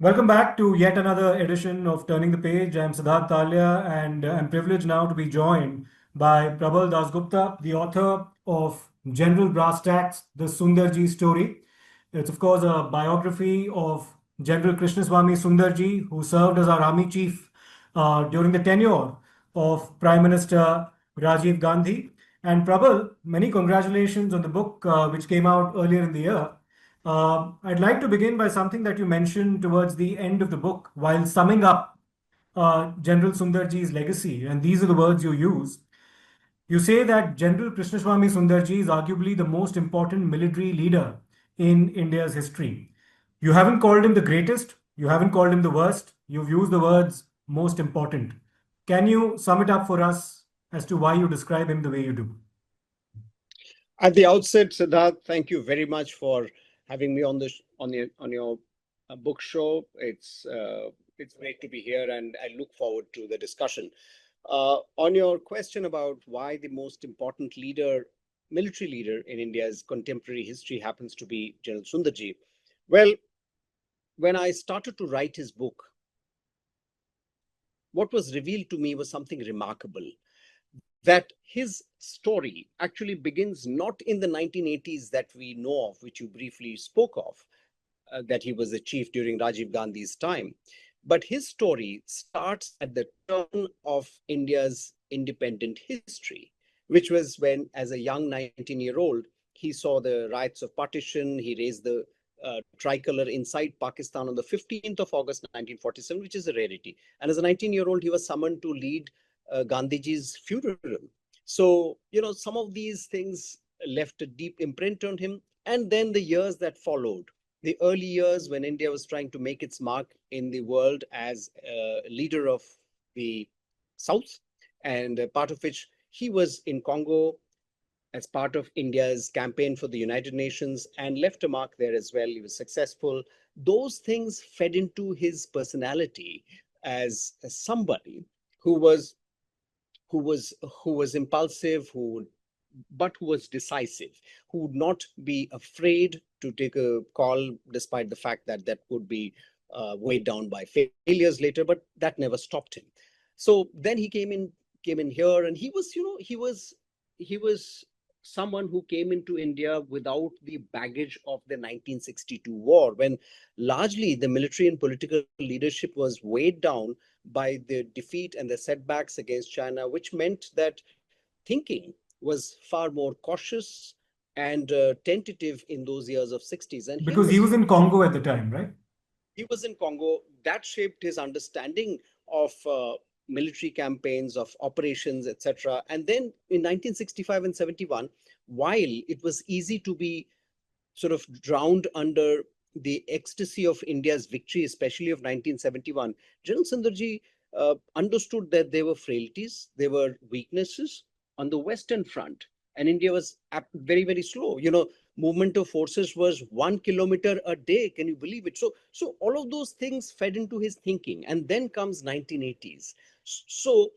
Welcome back to yet another edition of Turning the Page. I'm Siddhartha Talya, and I'm privileged now to be joined by Probal Dasgupta, the author of General Brasstacks, the Sundarji Story. It's, of course, a biography of General Krishnaswamy Sundarji, who served as our army chief during the tenure of Prime Minister Rajiv Gandhi. And Prabal, many congratulations on the book which came out earlier in the year. I'd like to begin by something that you mentioned towards the end of the book while summing up General Sundarji's legacy, and these are the words you use. You say that General Krishnaswamy Sundarji is arguably the most important military leader in India's history. You haven't called him the greatest, you haven't called him the worst, you've used the words most important. Can you sum it up for us as to why you describe him the way you do? At the outset, Siddharth, thank you very much for having me on your book show. It's great to be here, and I look forward to the discussion. On your question about why the most important military leader in India's contemporary history happens to be General Sundarji. Well, when I started to write his book, what was revealed to me was something remarkable. That his story actually begins not in the 1980s that we know of, which you briefly spoke of, that he was a chief during Rajiv Gandhi's time. But his story starts at the turn of India's independent history, which was when, as a young 19-year-old, he saw the riots of partition. He raised the tricolor inside Pakistan on the 15th of August 1947, which is a rarity. And as a 19-year-old, he was summoned to lead Gandhiji's funeral. So, some of these things left a deep imprint on him. And then the years that followed, the early years when India was trying to make its mark in the world as a leader of the South, and part of which he was in Congo as part of India's campaign for the United Nations and left a mark there as well. He was successful. Those things fed into his personality as somebody who was impulsive, but who was decisive, who would not be afraid to take a call, despite the fact that that would be weighed down by failures later. But that never stopped him. So then he came in here, and he was someone who came into India without the baggage of the 1962 war, when largely the military and political leadership was weighed down by the defeat and the setbacks against China, which meant that thinking was far more cautious and tentative in those years of 60s. And because he was in Congo at the time, right? He was in Congo. That shaped his understanding of military campaigns, of operations, etc. And then in 1965 and 71, while it was easy to be sort of drowned under the ecstasy of India's victory, especially of 1971, General Sundarji understood that there were frailties, there were weaknesses on the Western Front, and India was very, very slow. Movement of forces was 1 kilometer a day. Can you believe it? So all of those things fed into his thinking, and then comes 1980s. So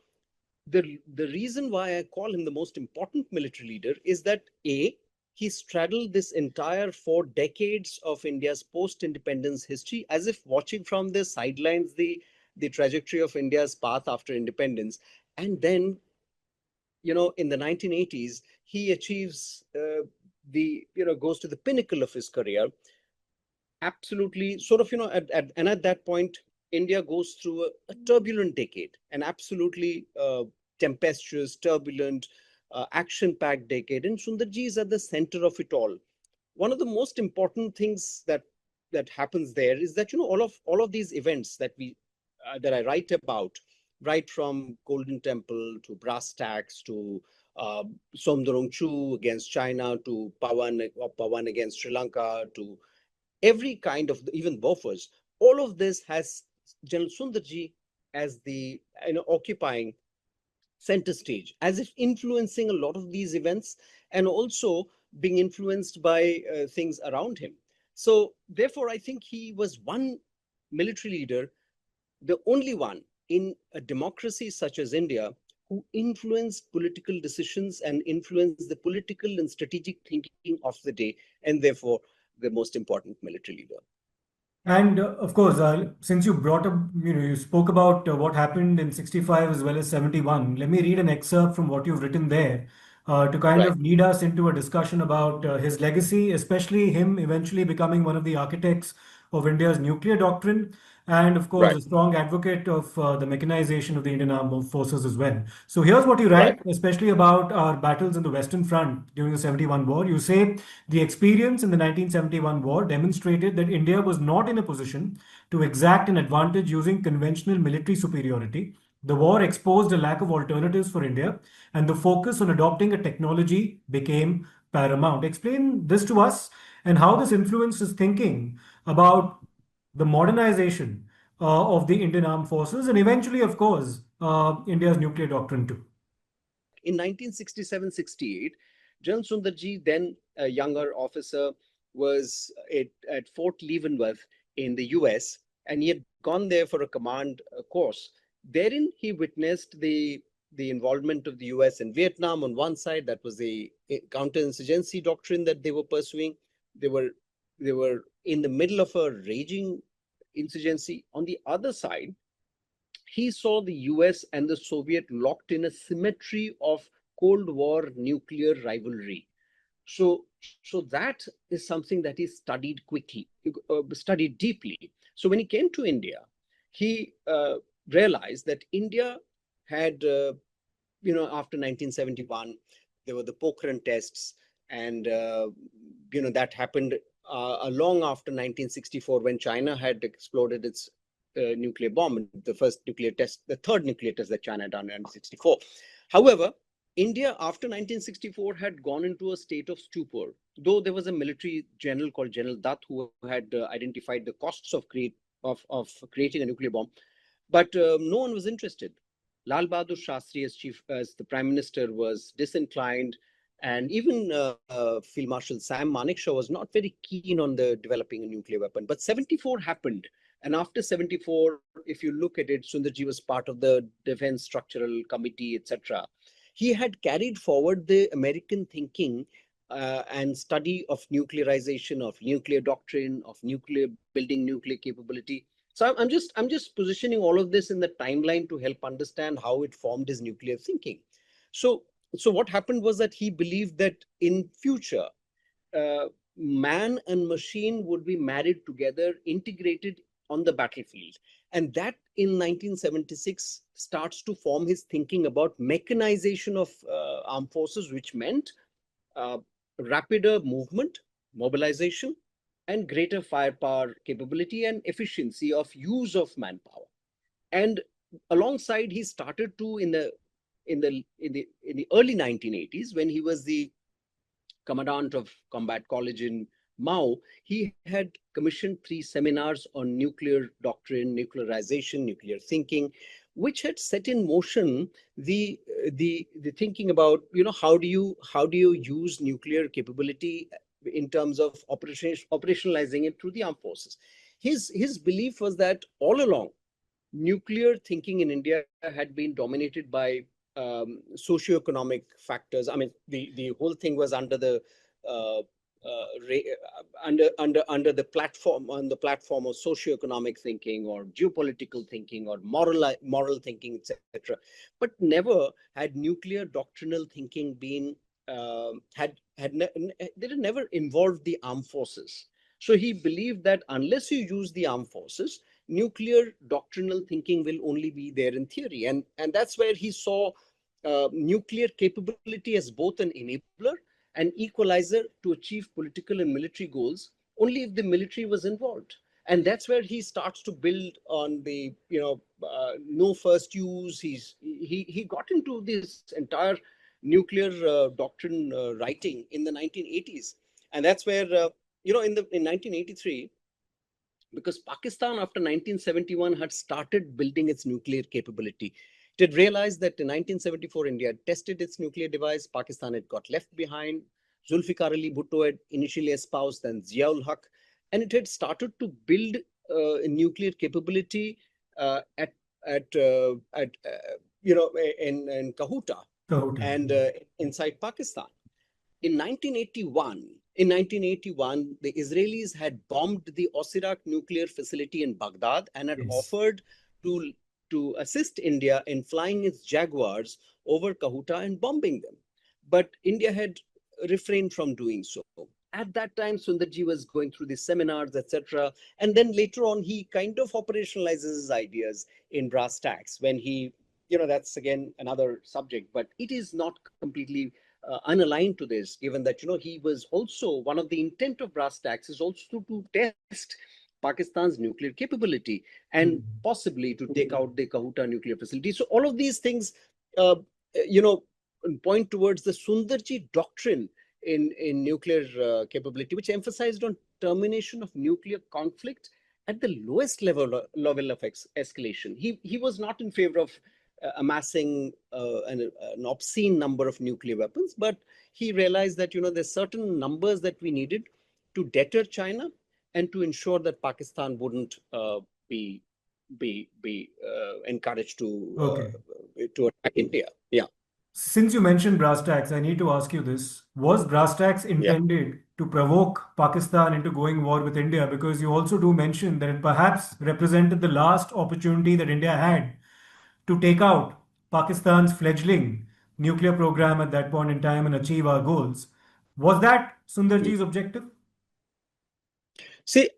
the reason why I call him the most important military leader is that he straddled this entire 4 decades of India's post-independence history, as if watching from the sidelines the trajectory of India's path after independence. And then, in the 1980s, he achieves goes to the pinnacle of his career. Absolutely, sort of, and at that point, India goes through a turbulent decade, an absolutely tempestuous, turbulent, action-packed decade, and Sundarji is at the center of it all. One of the most important things that happens there is that all of these events that I write about, right from Golden Temple to Brasstacks to Somdurongchu against China to Pawan against Sri Lanka to every kind of, even Bofors, all of this has General Sundarji as the occupying center stage, as if influencing a lot of these events and also being influenced by things around him. So therefore, I think he was one military leader, the only one in a democracy such as India, who influenced political decisions and influenced the political and strategic thinking of the day, and therefore the most important military leader. And of course, since you brought up, you spoke about what happened in 65 as well as 71. Let me read an excerpt from what you've written there to kind Right, of lead us into a discussion about his legacy, especially him eventually becoming one of the architects of India's nuclear doctrine, and of course, right, a strong advocate of the mechanization of the Indian armed forces as well. So here's what you right, write, especially about our battles in the Western Front during the 71 war. You say, the experience in the 1971 war demonstrated that India was not in a position to exact an advantage using conventional military superiority. The war exposed a lack of alternatives for India, and the focus on adopting a technology became paramount. Explain this to us and how this influenced his thinking about the modernization of the Indian armed forces and eventually, of course, India's nuclear doctrine too. in 1967-68, General Sundarji, then a younger officer, was at Fort Leavenworth in the US, and he had gone there for a command course. Therein, he witnessed the involvement of the US in Vietnam on one side. That was the counterinsurgency doctrine that they were pursuing. They were they were in the middle of a raging insurgency. On the other side, he saw the US and the Soviet locked in a symmetry of Cold War nuclear rivalry. So, so that is something that he studied quickly, studied deeply. So when he came to India, he realized that India had, after 1971, there were the Pokhran tests, and that happened long after 1964 when China had exploded its nuclear bomb, the first nuclear test, the third nuclear test that China had done in 1964. However, India after 1964 had gone into a state of stupor, though there was a military general called General Dutt who had identified the costs of creating a nuclear bomb, but no one was interested. Lal Bahadur Shastri, as the Prime Minister, was disinclined, and even Field Marshal Sam Manekshaw was not very keen on the developing a nuclear weapon. But 74 happened, and after 74, if you look at it, Sundarji was part of the Defense Structural Committee, etc. He had carried forward the American thinking and study of nuclearization, of nuclear doctrine, of nuclear building nuclear capability. So I'm just positioning all of this in the timeline to help understand how it formed his nuclear thinking. So so what happened was that he believed that in future, uh, man and machine would be married together, integrated on the battlefield. And that in 1976 starts to form his thinking about mechanization of armed forces, which meant uh, rapider movement, mobilization, and greater firepower capability and efficiency of use of manpower. And alongside, he started to in the early 1980s, when he was the commandant of Combat College in Mao, he had commissioned 3 seminars on nuclear doctrine, nuclearization, nuclear thinking, which had set in motion the thinking about, how do you use nuclear capability in terms of operationalizing it through the armed forces. His belief was that all along nuclear thinking in India had been dominated by socioeconomic factors. I mean, the whole thing was under the uh, under the platform, on the platform of socioeconomic thinking or geopolitical thinking or moral thinking, etc. But never had nuclear doctrinal thinking been they had never involved the armed forces. So he believed that unless you use the armed forces, nuclear doctrinal thinking will only be there in theory. And that's where he saw nuclear capability as both an enabler and equalizer to achieve political and military goals, only if the military was involved. And that's where he starts to build on the, no first use. He got into this entire nuclear doctrine writing in the 1980s. And that's where, in 1983, because Pakistan after 1971 had started building its nuclear capability. It had realized that in 1974, India had tested its nuclear device, Pakistan had got left behind. Zulfikar Ali Bhutto had initially espoused, then Ziaul Haq, and it had started to build a nuclear capability at in Kahuta So, and inside Pakistan. In 1981, In 1981, the Israelis had bombed the Osirak nuclear facility in Baghdad and had Yes. offered to assist India in flying its Jaguars over Kahuta and bombing them. But India had refrained from doing so. At that time, Sundarji was going through the seminars, etc. And then later on, he kind of operationalizes his ideas in Brasstacks when he, that's again another subject, but it is not completely unaligned to this, given that he was also one of the intent of Brasstacks is also to test Pakistan's nuclear capability and possibly to take out the Kahuta nuclear facility. So all of these things, you know, point towards the Sundarji doctrine in nuclear capability, which emphasized on termination of nuclear conflict at the lowest level of escalation. He was not in favor of amassing an obscene number of nuclear weapons, but he realized that there's certain numbers that we needed to deter China and to ensure that Pakistan wouldn't be encouraged to attack India. Yeah. Since you mentioned Brasstacks, I need to ask you this. Was Brasstacks Yeah. intended to provoke Pakistan into going war with India? Because you also do mention that it perhaps represented the last opportunity that India had to take out Pakistan's fledgling nuclear program at that point in time and achieve our goals. Was that Sundarji's objective? See,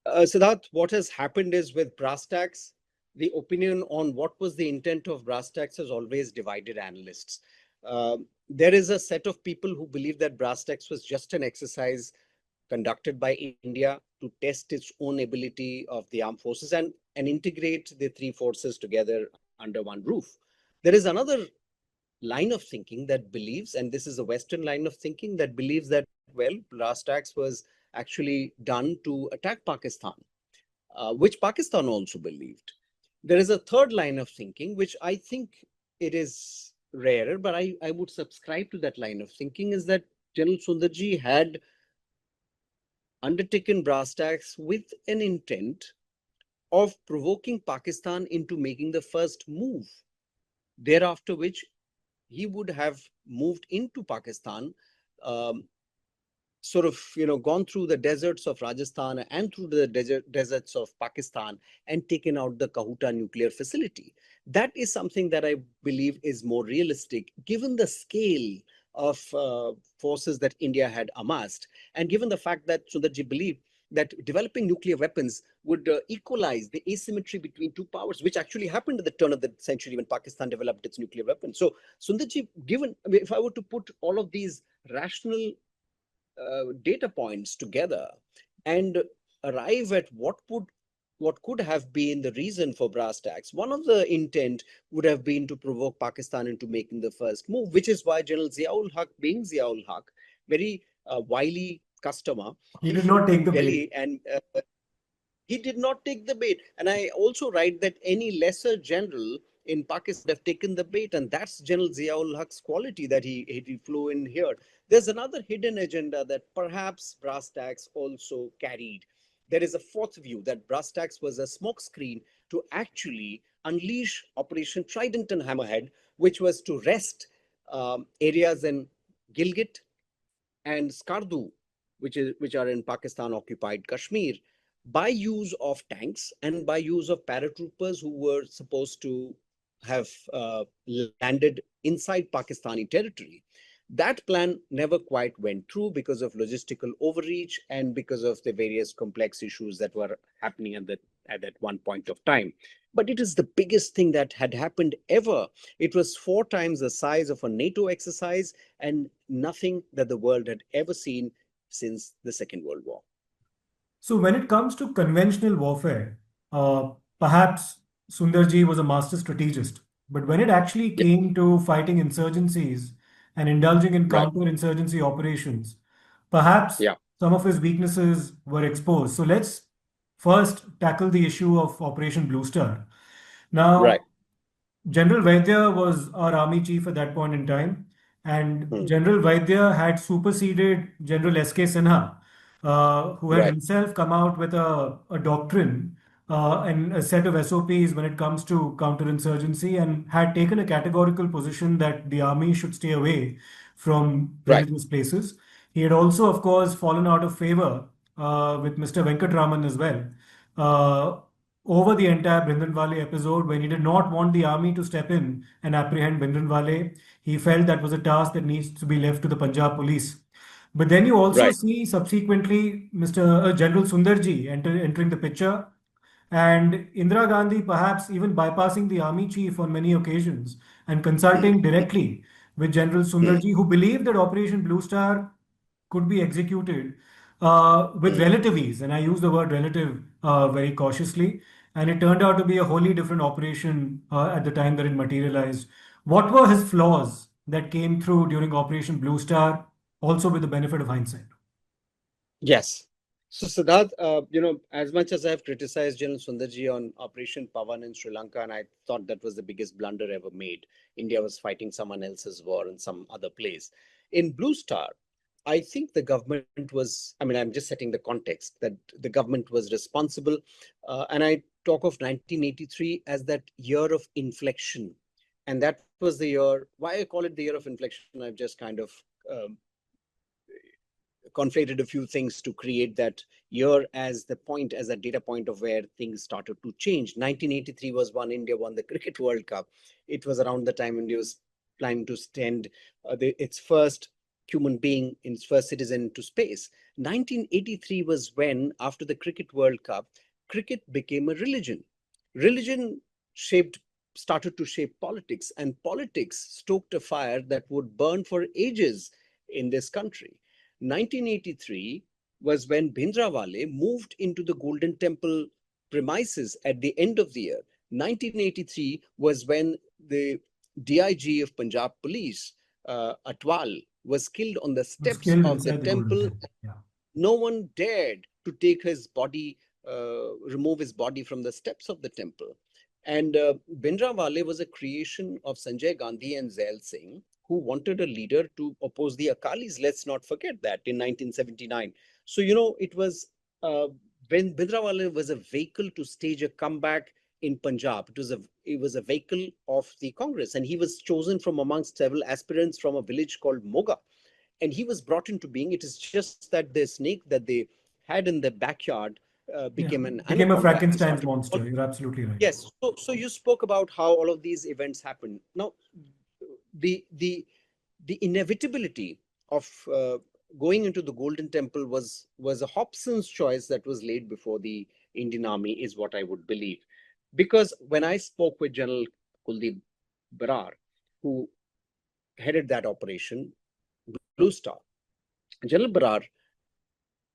Siddharth, what has happened is with Brasstacks, the opinion on what was the intent of Brasstacks has always divided analysts. There is a set of people who believe that Brasstacks was just an exercise conducted by India to test its own ability of the armed forces and integrate the three forces together under one roof. There is another line of thinking that believes, and this is a Western line of thinking that believes that, well, Brasstacks was actually done to attack Pakistan, which Pakistan also believed. There is a third line of thinking, which I think it is rarer, but I would subscribe to that line of thinking, is that General Sundarji had undertaken Brasstacks with an intent of provoking Pakistan into making the first move, thereafter which he would have moved into Pakistan, sort of, gone through the deserts of Rajasthan and through the deserts of Pakistan and taken out the Kahuta nuclear facility. That is something that I believe is more realistic, given the scale of forces that India had amassed, and given the fact that Sundarji believed that developing nuclear weapons would equalize the asymmetry between two powers, which actually happened at the turn of the century when Pakistan developed its nuclear weapons. So Sundarji, if I were to put all of these rational data points together and arrive at what could have been the reason for Brasstacks, one of the intent would have been to provoke Pakistan into making the first move, which is why General Ziaul Haq, being Ziaul Haq, very wily customer, he did not take the Delhi bait. and he did not take the bait. And I also write that any lesser general in Pakistan would have taken the bait, and that's General Ziaul Haq's quality that he flew in here. There's another hidden agenda that perhaps Brasstacks also carried. There is a fourth view that Brasstacks was a smokescreen to actually unleash Operation Trident and Hammerhead, which was to wrest areas in Gilgit and Skardu, which are in Pakistan-occupied Kashmir, by use of tanks and by use of paratroopers who were supposed to have landed inside Pakistani territory. That plan never quite went through because of logistical overreach and because of the various complex issues that were happening at that one point of time. But it is the biggest thing that had happened ever. It was 4 times the size of a NATO exercise and nothing that the world had ever seen since the Second World War. So when it comes to conventional warfare, perhaps Sundarji was a master strategist. But when it actually came to fighting insurgencies and indulging in Right. counter-insurgency operations, perhaps Yeah. some of his weaknesses were exposed. So let's first tackle the issue of Operation Bluestar. Right. Now, General Vaidya was our army chief at that point in time, and General Vaidya had superseded General S.K. Sinha, who had Right. himself come out with a doctrine and a set of SOPs when it comes to counterinsurgency, and had taken a categorical position that the army should stay away from Right. religious places. He had also, of course, fallen out of favor with Mr. Venkatraman as well uh, over the entire Bhindranwale episode when he did not want the army to step in and apprehend Bhindranwale. He felt that was a task that needs to be left to the Punjab police. But then you also Right. see subsequently Mr. General Sundarji entering the picture, and Indira Gandhi perhaps even bypassing the army chief on many occasions and consulting directly with General Sundarji, who believed that Operation Bluestar could be executed with relative ease. And I use the word relative very cautiously. And it turned out to be a wholly different operation at the time that it materialized. What were his flaws that came through during Operation Bluestar, also with the benefit of hindsight? Yes. So Siddharth, as much as I have criticized General Sundarji on Operation Pavan in Sri Lanka, and I thought that was the biggest blunder ever made. India was fighting someone else's war in some other place. In Blue Star, I think the government was, I mean, I'm just setting the context that the government was responsible. And I talk of 1983 as that year of inflection. And that was the year, why I call it the year of inflection, I've just kind of um, conflated a few things to create that year as the point, as a data point of where things started to change. 1983 was when India won the Cricket World Cup. It was around the time India was planning to send its first human being, its first citizen to space. 1983 was when, after the Cricket World Cup, cricket became a religion. Religion started to shape politics, and politics stoked a fire that would burn for ages in this country. 1983 was when Bhindranwale moved into the Golden Temple premises at the end of the year. 1983 was when the DIG of Punjab Police, Atwal, was killed on the Was steps killed of the inside the Golden temple. Temple. Yeah. No one dared to take his body, remove his body from the steps of the temple. And Bhindranwale was a creation of Sanjay Gandhi and Zail Singh, who wanted a leader to oppose the Akalis. Let's not forget that in 1979. So, it was when Bhindranwale was a vehicle to stage a comeback in Punjab. It was a vehicle of the Congress, and he was chosen from amongst several aspirants from a village called Moga, and he was brought into being. It is just that the snake that they had in the backyard Yeah. became an Became a anaconda and Frankenstein's started. monster. You're absolutely right. Yes. So you spoke about how all of these events happened. Now, the the the inevitability of going into the Golden Temple was a Hobson's choice that was laid before the Indian Army, is what I would believe, because when I spoke with General Kuldeep Barar, who headed that operation, Blue Star, General Barar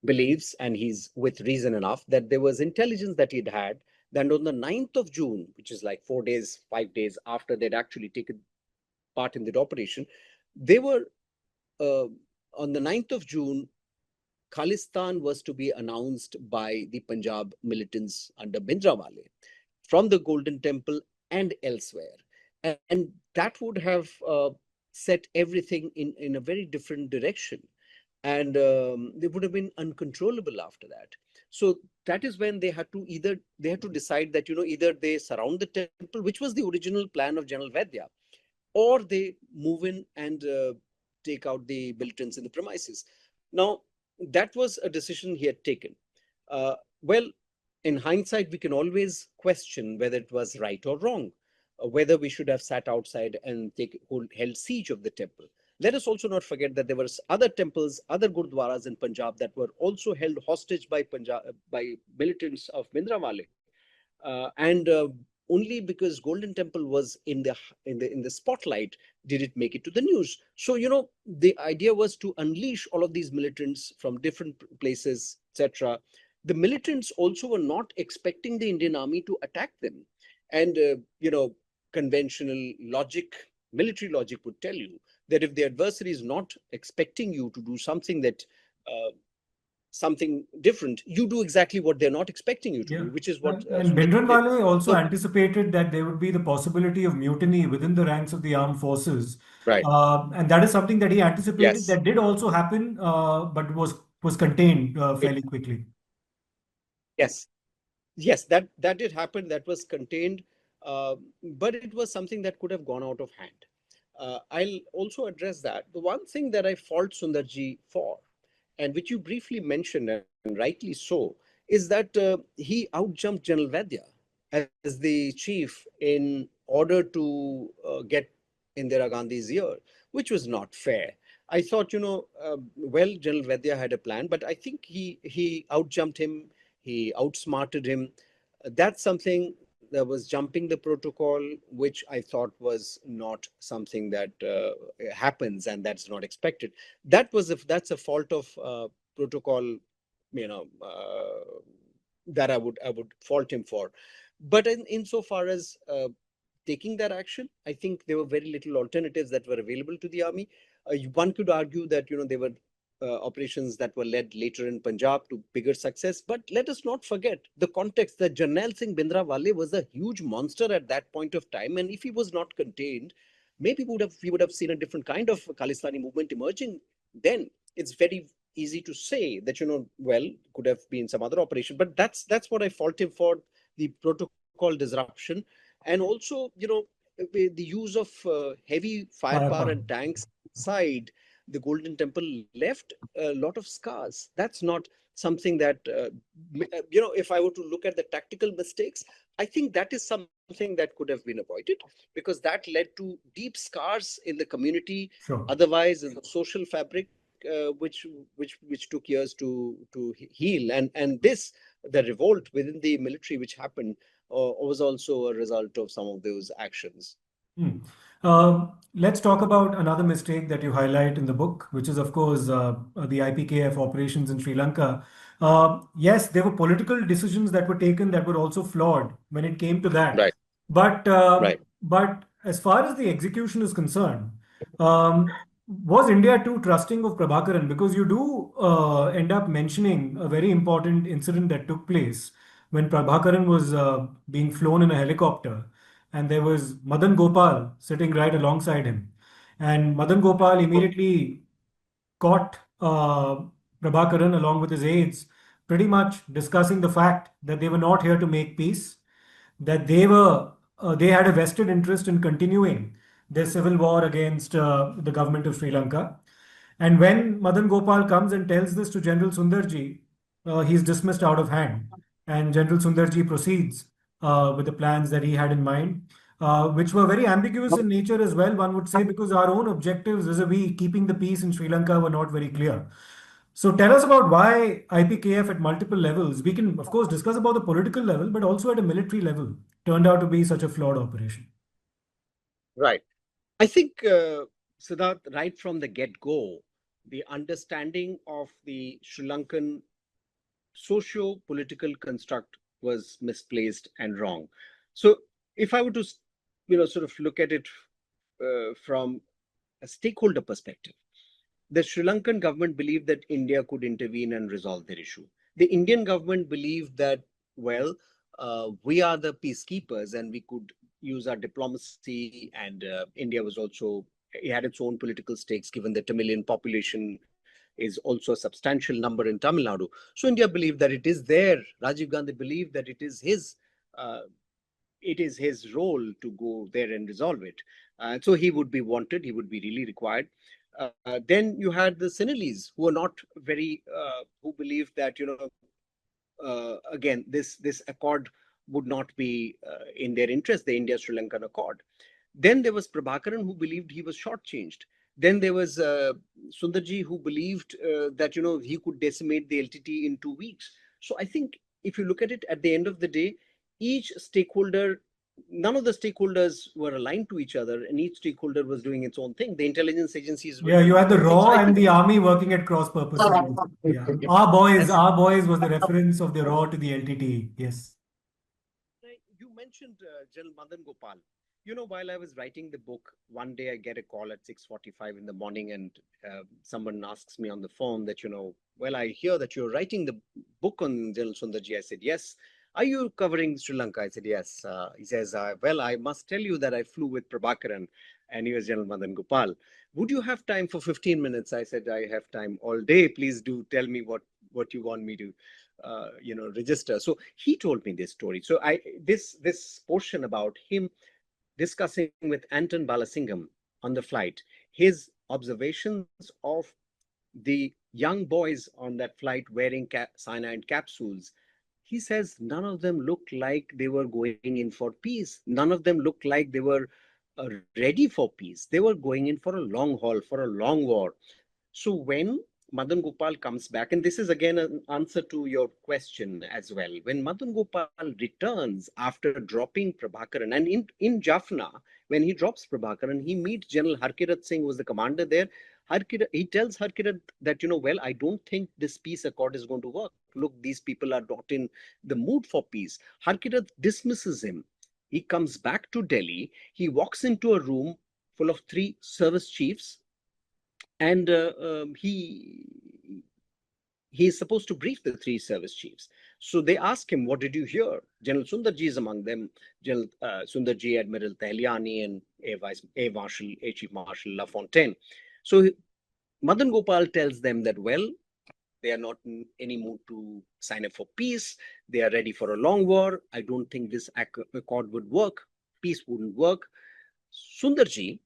believes, and he's with reason enough, that there was intelligence that he'd had that on the 9th of June, which is like 4 days, 5 days after they'd actually taken part in that operation, they were, uh, on the 9th of June, Khalistan was to be announced by the Punjab militants under Bhindranwale from the Golden Temple and elsewhere. And that would have set everything in a very different direction. And they would have been uncontrollable after that. So that is when they had to decide that, either they surround the temple, which was the original plan of General Vaidya, or they move in and take out the militants in the premises. Now, that was a decision he had taken. Well, in hindsight, we can always question whether it was right or wrong, whether we should have sat outside and held siege of the temple. Let us also not forget that there were other temples, other gurdwaras in Punjab that were also held hostage by militants of Bhindranwale, and only because Golden Temple was in the spotlight did it make it to the news. So the idea was to unleash all of these militants from different places, etc. The militants also were not expecting the Indian army to attack them, and conventional logic, military logic would tell you that if the adversary is not expecting you to do something that something different, you do exactly what they're not expecting you to Yeah. do, which is what And Sundarji did. Bhindranwale also So, anticipated that there would be the possibility of mutiny within the ranks of the armed forces. right. And that is something that he anticipated Yes. that did also happen, but was contained It, fairly quickly. yes. Yes, that did happen. That was contained, but it was something that could have gone out of hand. I'll also address that. The one thing that I fault Sundarji for and which you briefly mentioned, and rightly so, is that he outjumped General Vaidya as the chief in order to get Indira Gandhi's ear, which was not fair. I thought, well, General Vaidya had a plan, but I think he outjumped him, he outsmarted him. That's something that was jumping the protocol, which I thought was not something that happens, and that's not expected. That's a fault of protocol, that I would fault him for. But insofar as taking that action, I think there were very little alternatives that were available to the army. One could argue that there were operations that were led later in Punjab to bigger success. But let us not forget the context that Jarnail Singh Bhindranwale was a huge monster at that point of time, and if he was not contained, maybe we would have seen a different kind of Khalistani movement emerging. Then it's very easy to say that well, could have been some other operation, but that's what I fault him for, the protocol disruption, and also the use of heavy firepower Firepower. and tanks inside the Golden Temple left a lot of scars. That's not something that, if I were to look at the tactical mistakes, I think that is something that could have been avoided, because that led to deep scars in the community, Sure. otherwise in the social fabric, which took years to heal. And the revolt within the military which happened was also a result of some of those actions. Hmm. Let's talk about another mistake that you highlight in the book, which is, of course, the IPKF operations in Sri Lanka. Yes, there were political decisions that were taken that were also flawed when it came to that. Right, But right. as far as the execution is concerned, was India too trusting of Prabhakaran? Because you do end up mentioning a very important incident that took place when Prabhakaran was being flown in a helicopter, and there was Madan Gopal sitting right alongside him. And Madan Gopal immediately caught Prabhakaran along with his aides, pretty much discussing the fact that they were not here to make peace, that they had a vested interest in continuing their civil war against the government of Sri Lanka. And when Madan Gopal comes and tells this to General Sundarji, he's dismissed out of hand. And General Sundarji proceeds with the plans that he had in mind, which were very ambiguous in nature as well, one would say, because our own objectives vis-a-vis keeping the peace in Sri Lanka were not very clear. So tell us about why IPKF at multiple levels, we can of course discuss about the political level, but also at a military level, turned out to be such a flawed operation. Right. I think, Siddharth, right from the get-go, the understanding of the Sri Lankan socio-political construct was misplaced and wrong. So if I were to, sort of look at it from a stakeholder perspective, the Sri Lankan government believed that India could intervene and resolve their issue. The Indian government believed that, well, we are the peacekeepers and we could use our diplomacy, and India was also, it had its own political stakes given the Tamilian population is also a substantial number in Tamil Nadu. So India believed that it is there. Rajiv Gandhi believed that uh, it is his role to go there and resolve it. So he would be wanted, he would be really required. Then you had the Sinhalese who were not very, who believed that, again, this accord would not be in their interest, the India-Sri Lankan accord. Then there was Prabhakaran who believed he was shortchanged. Then there was Sundarji who believed that he could decimate the LTT in 2 weeks. So I think if you look at it at the end of the day, each stakeholder, none of the stakeholders were aligned to each other, and each stakeholder was doing its own thing. The intelligence agencies were Yeah, you doing had their the own thing. So raw I and think the army working at cross purposes. Yeah, that's our boys was the reference of the raw to the LTT. Yes. right. You mentioned General Madan Gopal. While I was writing the book, one day I get a call at 6:45 in the morning, and someone asks me on the phone that, well, I hear that you're writing the book on General Sundarji. I said, yes. Are you covering Sri Lanka? I said, yes. He says, well, I must tell you that I flew with Prabhakaran and he was General Madan Gopal. Would you have time for 15 minutes? I said, I have time all day. Please do tell me what you want me to register. So he told me this story. So this portion about him discussing with Anton Balasingham on the flight his observations of the young boys on that flight wearing cyanide capsules. He says none of them looked like they were going in for peace. None of them looked like they were ready for peace. They were going in for a long haul, for a long war. So when Madan Gopal comes back, and this is again an answer to your question as well. When Madan Gopal returns after dropping Prabhakaran, and in Jaffna, when he drops Prabhakaran, he meets General Harkirat Singh, who was the commander there. He tells Harkirat that, well, I don't think this peace accord is going to work. Look, these people are not in the mood for peace. Harkirat dismisses him. He comes back to Delhi. He walks into a room full of 3 service chiefs, and he is supposed to brief the 3 service chiefs. So they ask him, what did you hear? General Sundarji is among them. General Sundarji, Admiral Talyani, and Air Chief Marshal Lafontaine. So Madan Gopal tells them that, well, they are not in any mood to sign up for peace. They are ready for a long war. I don't think this accord would work. Peace wouldn't work. Sundarji,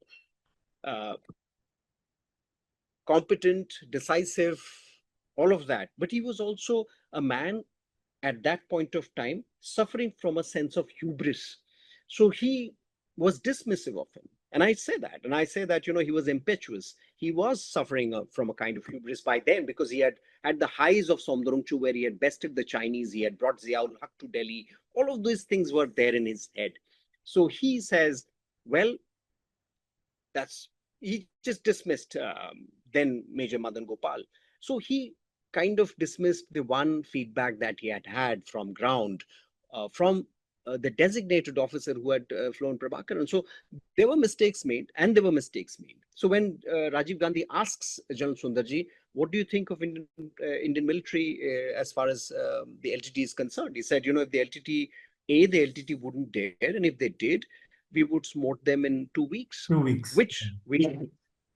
competent, decisive, all of that. But he was also a man at that point of time suffering from a sense of hubris. So he was dismissive of him. And I say that. And I say that, he was impetuous. He was suffering from a kind of hubris by then, because he had at the highs of Somdurongchu, where he had bested the Chinese, he had brought Ziaul Haq to Delhi. All of these things were there in his head. So he says, well, he just dismissed then Major Madan Gopal. So he kind of dismissed the one feedback that he had from ground, from the designated officer who had flown Prabhakaran. So there were mistakes made, and there were mistakes made. So when Rajiv Gandhi asks General Sundarji, what do you think of Indian military as far as the LTT is concerned? He said, if the LTT wouldn't dare, and if they did, we would smote them in 2 weeks. 2 weeks. Which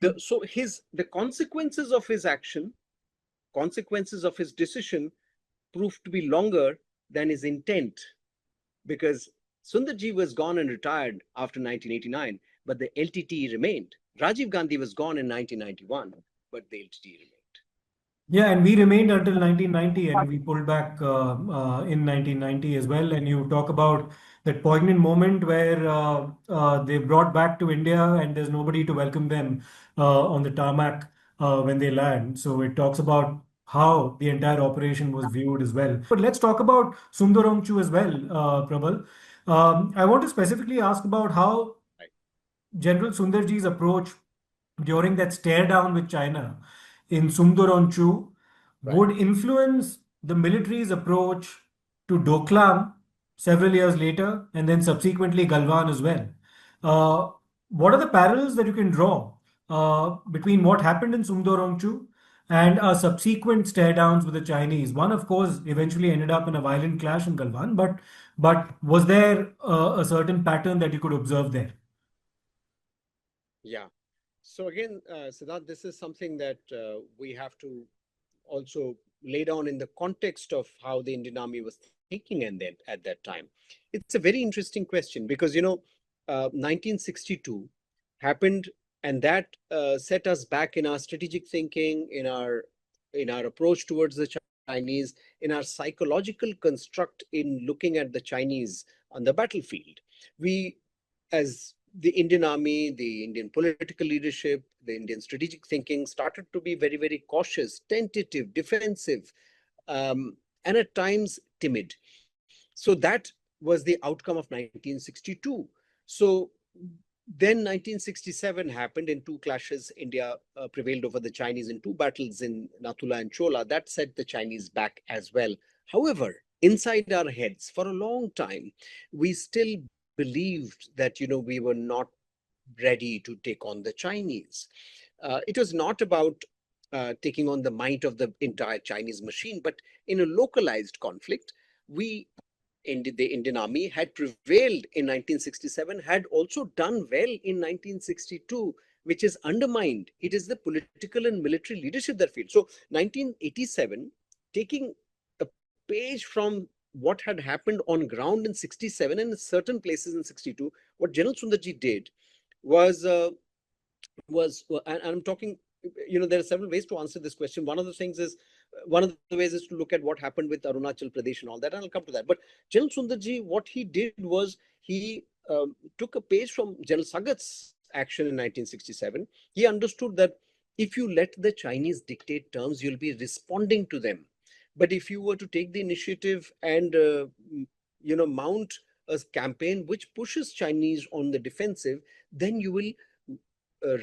the consequences of his action, consequences of his decision, proved to be longer than his intent, because Sundarji was gone and retired after 1989, but the LTT remained. Rajiv Gandhi was gone in 1991, but the LTT remained. Yeah, and we remained until 1990, and we pulled back in 1990 as well. And you talk about that poignant moment where they brought back to India, and there's nobody to welcome them on the tarmac when they land. So it talks about how the entire operation was viewed as well. But let's talk about Sundarongchu as well, Prabal. I want to specifically ask about how General Sundarji's approach during that stare down with China in Sundarongchu would influence the military's approach to Doklam several years later, and then subsequently Galwan as well. What are the parallels that you can draw between what happened in Sundarongchu and subsequent stare downs with the Chinese? One, of course, eventually ended up in a violent clash in Galwan, but was there a certain pattern that you could observe there? Yeah. So again, Siddharth, this is something that we have to also lay down in the context of how the Indian Army was thinking at that time. It's a very interesting question, because 1962 happened, and that set us back in our strategic thinking, in our approach towards the Chinese, in our psychological construct in looking at the Chinese on the battlefield. We, as the Indian Army, the Indian political leadership, the Indian strategic thinking started to be very, very cautious, tentative, defensive, and at times timid. So that was the outcome of 1962. So then 1967 happened. In 2 clashes, India prevailed over the Chinese in 2 battles in Nathula and Chola. That set the Chinese back as well. However, inside our heads, for a long time, we still believed that, we were not ready to take on the Chinese. It was not about taking on the might of the entire Chinese machine, but in a localized conflict, the Indian Army had prevailed in 1967, had also done well in 1962, which is undermined. It is the political and military leadership that failed. So 1987, taking a page from what had happened on ground in 67 and in certain places in 62, what General Sundarji did was, and I'm talking there are several ways to answer this question. One of the ways is to look at what happened with Arunachal Pradesh and all that, and I'll come to that. But General Sundarji, what he did was he took a page from General Sagat's action in 1967. He understood that if you let the Chinese dictate terms, you'll be responding to them. But if you were to take the initiative and mount a campaign which pushes Chinese on the defensive, then you will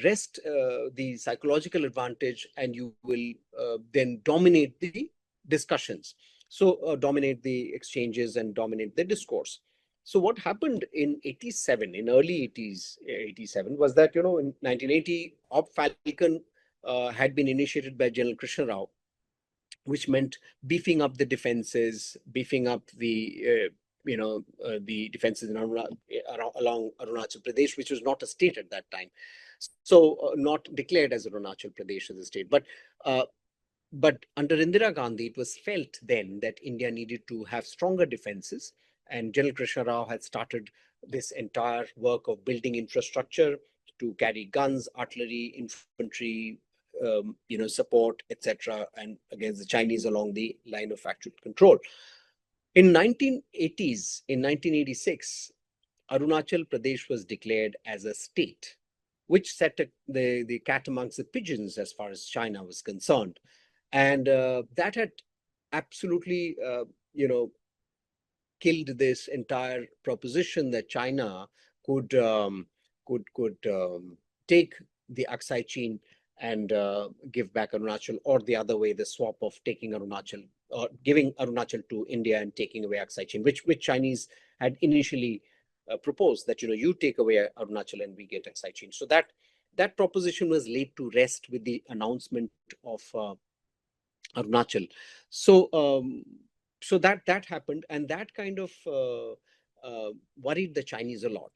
wrest the psychological advantage, and you will then dominate the discussions. So dominate the exchanges and dominate the discourse. So what happened in 87, in early 80s, 87, was that, in 1980, Op Falcon had been initiated by General Krishnaswamy, which meant beefing up the defenses, beefing up the the defenses along Arunachal Pradesh, which was not a state at that time. So not declared as Arunachal Pradesh as a state. But under Indira Gandhi, it was felt then that India needed to have stronger defenses. And General Krishna Rao had started this entire work of building infrastructure to carry guns, artillery, infantry, support, etc., and against the Chinese along the line of actual control. In 1980s, in 1986, Arunachal Pradesh was declared as a state, which set the cat amongst the pigeons as far as China was concerned. And that had absolutely, killed this entire proposition that China could take the Aksai Chin and give back Arunachal, or the other way, the swap of taking Arunachal, or giving Arunachal to India and taking away Aksai Chin, which Chinese had initially proposed, that you take away Arunachal and we get Aksai Chin. So that proposition was laid to rest with the announcement of Arunachal. So that happened, and that kind of worried the Chinese a lot,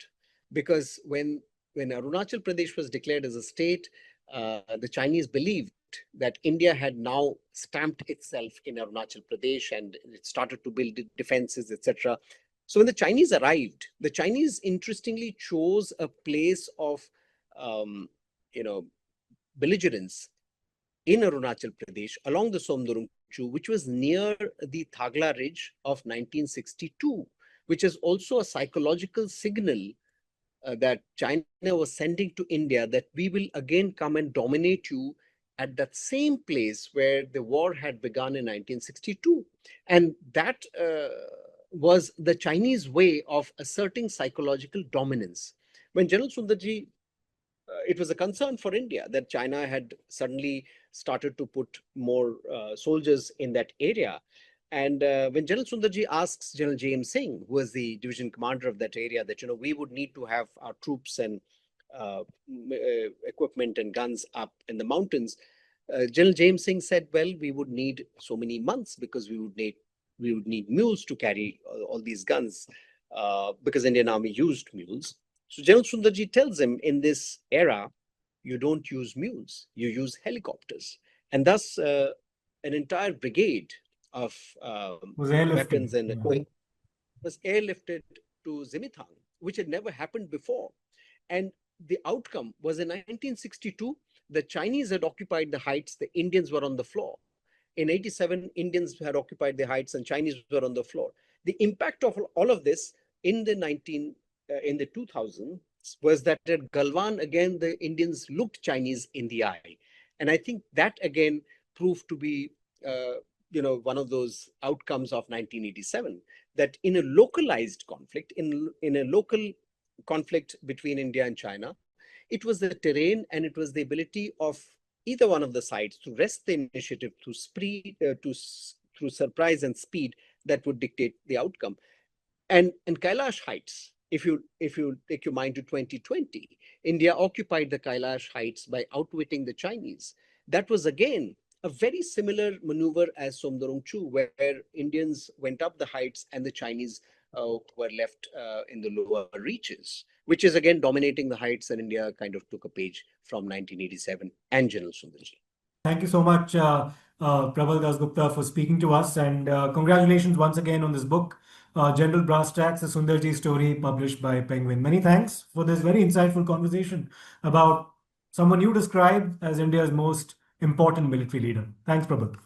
because when Arunachal Pradesh was declared as a state, the Chinese believed that India had now stamped itself in Arunachal Pradesh, and it started to build defenses, etc. So when the Chinese arrived, the Chinese interestingly chose a place of belligerence in Arunachal Pradesh along the Somdurungchu, which was near the Thagla Ridge of 1962, which is also a psychological signal that China was sending to India, that we will again come and dominate you at that same place where the war had begun in 1962. And that was the Chinese way of asserting psychological dominance. When General Sundarji, it was a concern for India that China had suddenly started to put more soldiers in that area. And when General Sundarji asks General J.M. Singh, who was the division commander of that area, that, we would need to have our troops and equipment and guns up in the mountains, General J.M. Singh said, well, we would need so many months, because we would need mules to carry all these guns, because Indian Army used mules. So General Sundarji tells him, in this era, you don't use mules, you use helicopters. And thus, an entire brigade of weapons and equipment was airlifted to Zimithang, which had never happened before. And the outcome was, in 1962, the Chinese had occupied the heights, the Indians were on the floor. In 87, Indians had occupied the heights and Chinese were on the floor. The impact of all of this in the 2000s was that at Galwan, again, the Indians looked Chinese in the eye. And I think that again proved to be one of those outcomes of 1987, that in a localized conflict, in a local conflict between India and China, it was the terrain and it was the ability of either one of the sides to wrest the initiative through surprise and speed that would dictate the outcome. And in Kailash Heights, if you take your mind to 2020, India occupied the Kailash Heights by outwitting the Chinese. That was again a very similar maneuver as Somdurungchu, where Indians went up the heights and the Chinese were left in the lower reaches, which is again dominating the heights, and India kind of took a page from 1987 and General Sundarji. Thank you so much, Probal Dasgupta, for speaking to us, and congratulations once again on this book, General Brasstacks, A Sundarji Story, published by Penguin. Many thanks for this very insightful conversation about someone you described as India's most important military leader. Thanks, Prabal.